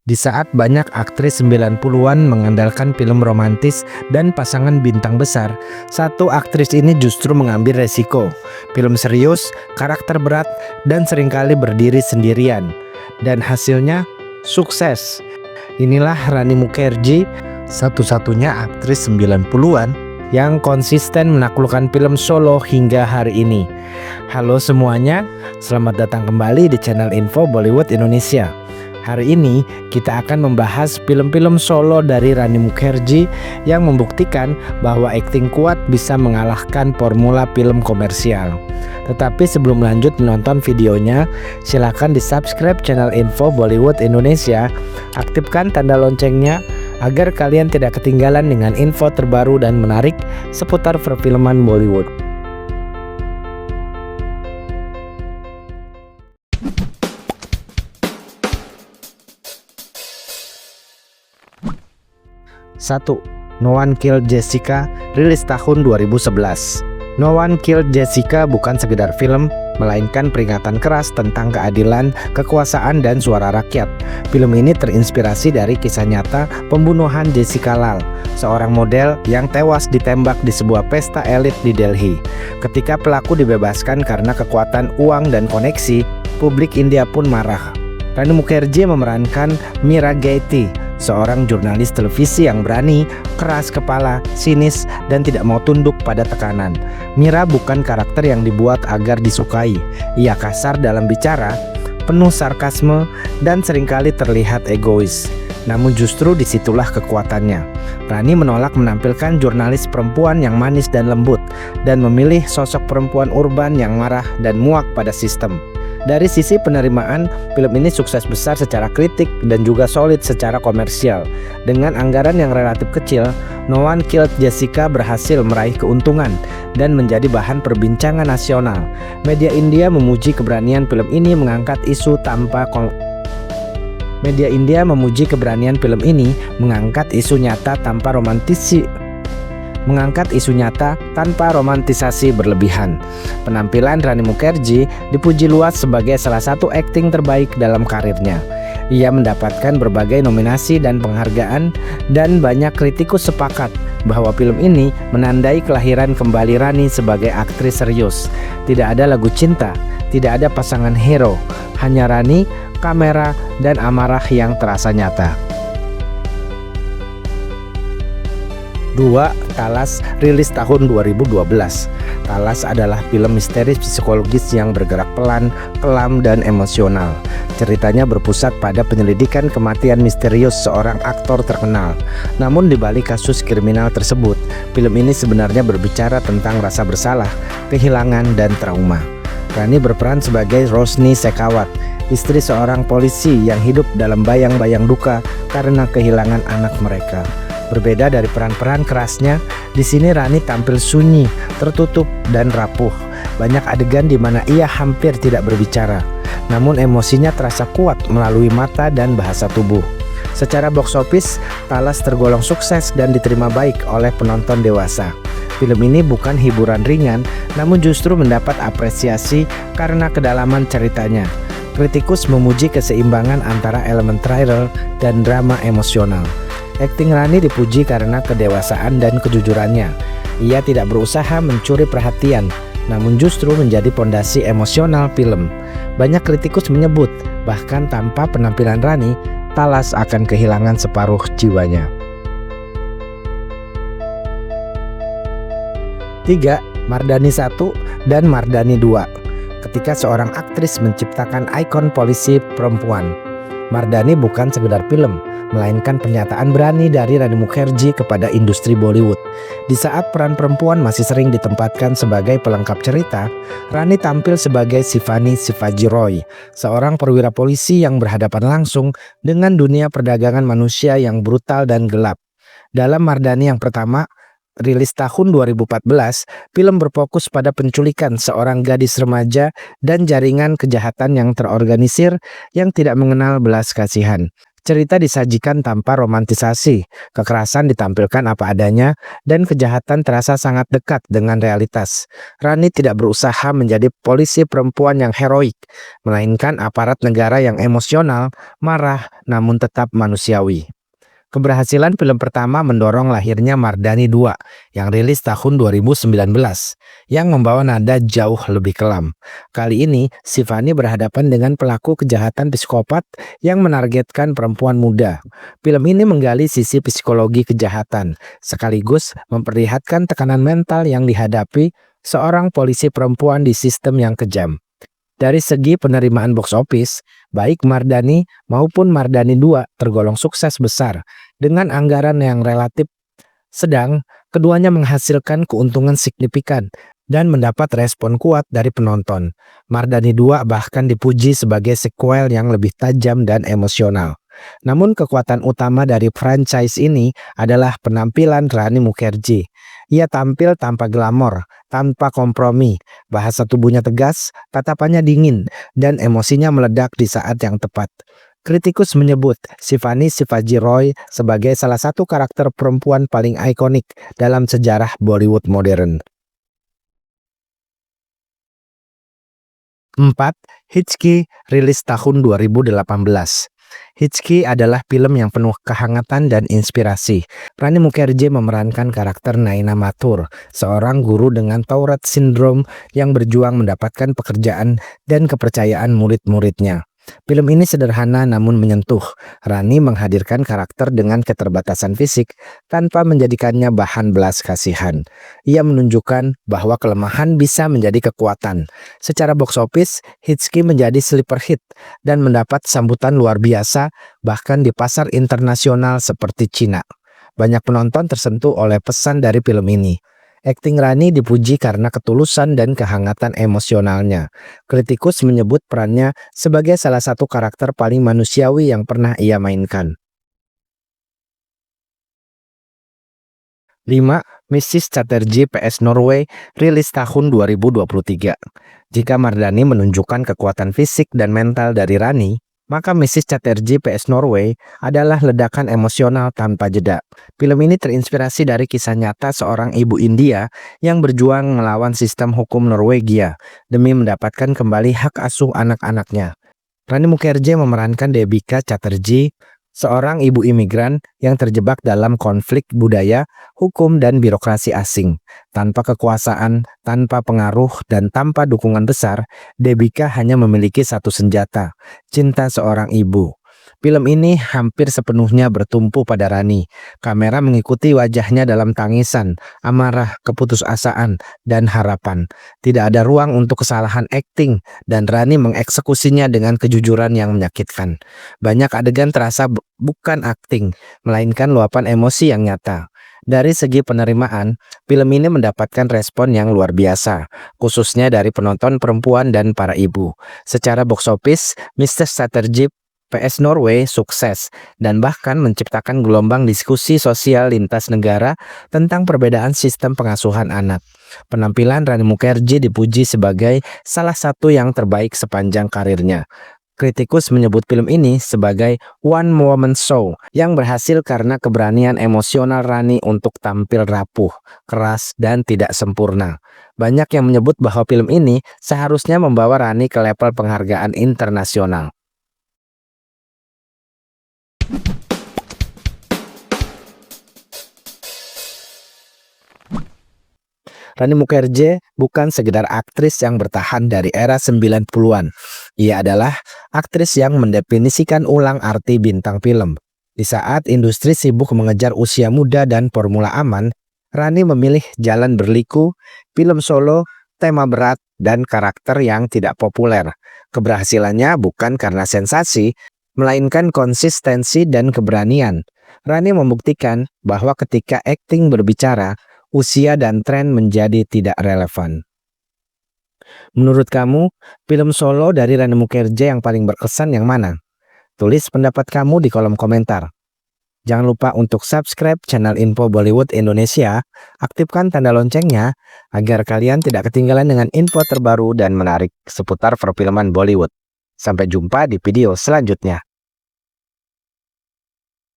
Di saat banyak aktris 90-an mengandalkan film romantis dan pasangan bintang besar, satu aktris ini justru mengambil resiko. Film serius, karakter berat, dan seringkali berdiri sendirian. Dan hasilnya sukses. Inilah Rani Mukherjee, satu-satunya aktris 90-an yang konsisten menaklukkan film solo hingga hari ini. Halo semuanya, selamat datang kembali di channel Info Bollywood Indonesia. Hari ini kita akan membahas film-film solo dari Rani Mukherjee yang membuktikan bahwa akting kuat bisa mengalahkan formula film komersial. Tetapi sebelum lanjut menonton videonya, silakan di-subscribe channel Info Bollywood Indonesia, aktifkan tanda loncengnya agar kalian tidak ketinggalan dengan info terbaru dan menarik seputar perfilman Bollywood. Satu, No One Killed Jessica, rilis tahun 2011. No One Killed Jessica bukan sekedar film, melainkan peringatan keras tentang keadilan, kekuasaan, dan suara rakyat. Film ini terinspirasi dari kisah nyata pembunuhan Jessica Lal, seorang model yang tewas ditembak di sebuah pesta elit di Delhi. Ketika pelaku dibebaskan karena kekuatan uang dan koneksi, publik India pun marah. Rani Mukherjee memerankan Meera Gaiety, seorang jurnalis televisi yang berani, keras kepala, sinis, dan tidak mau tunduk pada tekanan. Meera bukan karakter yang dibuat agar disukai. Ia kasar dalam bicara, penuh sarkasme, dan seringkali terlihat egois. Namun justru disitulah kekuatannya. Rani menolak menampilkan jurnalis perempuan yang manis dan lembut, dan memilih sosok perempuan urban yang marah dan muak pada sistem. Dari sisi penerimaan, film ini sukses besar secara kritik dan juga solid secara komersial. Dengan anggaran yang relatif kecil, No One Killed Jessica berhasil meraih keuntungan dan menjadi bahan perbincangan nasional. Media India memuji keberanian film ini mengangkat isu nyata tanpa romantisasi berlebihan. Penampilan Rani Mukherjee dipuji luas sebagai salah satu akting terbaik dalam karirnya. Ia mendapatkan berbagai nominasi dan penghargaan, dan banyak kritikus sepakat bahwa film ini menandai kelahiran kembali Rani sebagai aktris serius. Tidak ada lagu cinta, tidak ada pasangan hero, hanya Rani, kamera, dan amarah yang terasa nyata. 2. Talas, rilis tahun 2012. Talas adalah film misteri psikologis yang bergerak pelan, kelam, dan emosional. Ceritanya berpusat pada penyelidikan kematian misterius seorang aktor terkenal. Namun di balik kasus kriminal tersebut, film ini sebenarnya berbicara tentang rasa bersalah, kehilangan, dan trauma. Rani berperan sebagai Rosni Shekhawat, istri seorang polisi yang hidup dalam bayang-bayang duka karena kehilangan anak mereka. Berbeda dari peran-peran kerasnya, di sini Rani tampil sunyi, tertutup, dan rapuh. Banyak adegan di mana ia hampir tidak berbicara, namun emosinya terasa kuat melalui mata dan bahasa tubuh. Secara box office, Talas tergolong sukses dan diterima baik oleh penonton dewasa. Film ini bukan hiburan ringan, namun justru mendapat apresiasi karena kedalaman ceritanya. Kritikus memuji keseimbangan antara elemen thriller dan drama emosional. Akting Rani dipuji karena kedewasaan dan kejujurannya. Ia tidak berusaha mencuri perhatian, namun justru menjadi pondasi emosional film. Banyak kritikus menyebut, bahkan tanpa penampilan Rani, Talas akan kehilangan separuh jiwanya. 3. Mardani 1 dan Mardani 2. Ketika seorang aktris menciptakan ikon polisi perempuan, Mardani bukan sekedar film, melainkan pernyataan berani dari Rani Mukherjee kepada industri Bollywood. Di saat peran perempuan masih sering ditempatkan sebagai pelengkap cerita, Rani tampil sebagai Shivani Shivaji Roy, seorang perwira polisi yang berhadapan langsung dengan dunia perdagangan manusia yang brutal dan gelap. Dalam Mardani yang pertama, rilis tahun 2014, film berfokus pada penculikan seorang gadis remaja dan jaringan kejahatan yang terorganisir yang tidak mengenal belas kasihan. Cerita disajikan tanpa romantisasi, kekerasan ditampilkan apa adanya, dan kejahatan terasa sangat dekat dengan realitas. Rani tidak berusaha menjadi polisi perempuan yang heroik, melainkan aparat negara yang emosional, marah, namun tetap manusiawi. Keberhasilan film pertama mendorong lahirnya Mardani 2 yang rilis tahun 2019 yang membawa nada jauh lebih kelam. Kali ini, Sivani berhadapan dengan pelaku kejahatan psikopat yang menargetkan perempuan muda. Film ini menggali sisi psikologi kejahatan, sekaligus memperlihatkan tekanan mental yang dihadapi seorang polisi perempuan di sistem yang kejam. Dari segi penerimaan box office, baik Mardani maupun Mardani 2 tergolong sukses besar dengan anggaran yang relatif sedang. Keduanya menghasilkan keuntungan signifikan dan mendapat respon kuat dari penonton. Mardani 2 bahkan dipuji sebagai sequel yang lebih tajam dan emosional. Namun kekuatan utama dari franchise ini adalah penampilan Rani Mukherjee. Ia tampil tanpa glamor, tanpa kompromi, bahasa tubuhnya tegas, tatapannya dingin, dan emosinya meledak di saat yang tepat. Kritikus menyebut Sivani Shivaji Roy sebagai salah satu karakter perempuan paling ikonik dalam sejarah Bollywood modern. 4. Hichki, rilis tahun 2018. Hichki adalah film yang penuh kehangatan dan inspirasi. Rani Mukherjee memerankan karakter Naina Mathur, seorang guru dengan Tourette Syndrome yang berjuang mendapatkan pekerjaan dan kepercayaan murid-muridnya. Film ini sederhana namun menyentuh. Rani menghadirkan karakter dengan keterbatasan fisik tanpa menjadikannya bahan belas kasihan. Ia menunjukkan bahwa kelemahan bisa menjadi kekuatan. Secara box office, Hichki menjadi sleeper hit dan mendapat sambutan luar biasa bahkan di pasar internasional seperti Cina. Banyak penonton tersentuh oleh pesan dari film ini. Akting Rani dipuji karena ketulusan dan kehangatan emosionalnya. Kritikus menyebut perannya sebagai salah satu karakter paling manusiawi yang pernah ia mainkan. 5. Mrs. Chatterjee PS Norway, rilis tahun 2023. Jika Mardani menunjukkan kekuatan fisik dan mental dari Rani, maka Mrs. Chatterjee PS Norway adalah ledakan emosional tanpa jeda. Film ini terinspirasi dari kisah nyata seorang ibu India yang berjuang melawan sistem hukum Norwegia demi mendapatkan kembali hak asuh anak-anaknya. Rani Mukherjee memerankan Debika Chatterjee, seorang ibu imigran yang terjebak dalam konflik budaya, hukum, dan birokrasi asing. Tanpa kekuasaan, tanpa pengaruh, dan tanpa dukungan besar, Debika hanya memiliki satu senjata, cinta seorang ibu. Film ini hampir sepenuhnya bertumpu pada Rani. Kamera mengikuti wajahnya dalam tangisan, amarah, keputusasaan, dan harapan. Tidak ada ruang untuk kesalahan akting, dan Rani mengeksekusinya dengan kejujuran yang menyakitkan. Banyak adegan terasa bukan akting, melainkan luapan emosi yang nyata. Dari segi penerimaan, film ini mendapatkan respon yang luar biasa, khususnya dari penonton perempuan dan para ibu. Secara box office, Mrs. Chatterjee PS Norway sukses dan bahkan menciptakan gelombang diskusi sosial lintas negara tentang perbedaan sistem pengasuhan anak. Penampilan Rani Mukherjee dipuji sebagai salah satu yang terbaik sepanjang karirnya. Kritikus menyebut film ini sebagai one woman show yang berhasil karena keberanian emosional Rani untuk tampil rapuh, keras, dan tidak sempurna. Banyak yang menyebut bahwa film ini seharusnya membawa Rani ke level penghargaan internasional. Rani Mukherjee bukan sekedar aktris yang bertahan dari era 90-an. Ia adalah aktris yang mendefinisikan ulang arti bintang film. Di saat industri sibuk mengejar usia muda dan formula aman, Rani memilih jalan berliku, film solo, tema berat, dan karakter yang tidak populer. Keberhasilannya bukan karena sensasi, melainkan konsistensi dan keberanian. Rani membuktikan bahwa ketika akting berbicara, usia dan tren menjadi tidak relevan. Menurut kamu, film solo dari Rani Mukherjee yang paling berkesan yang mana? Tulis pendapat kamu di kolom komentar. Jangan lupa untuk subscribe channel Info Bollywood Indonesia, aktifkan tanda loncengnya agar kalian tidak ketinggalan dengan info terbaru dan menarik seputar perfilman Bollywood. Sampai jumpa di video selanjutnya.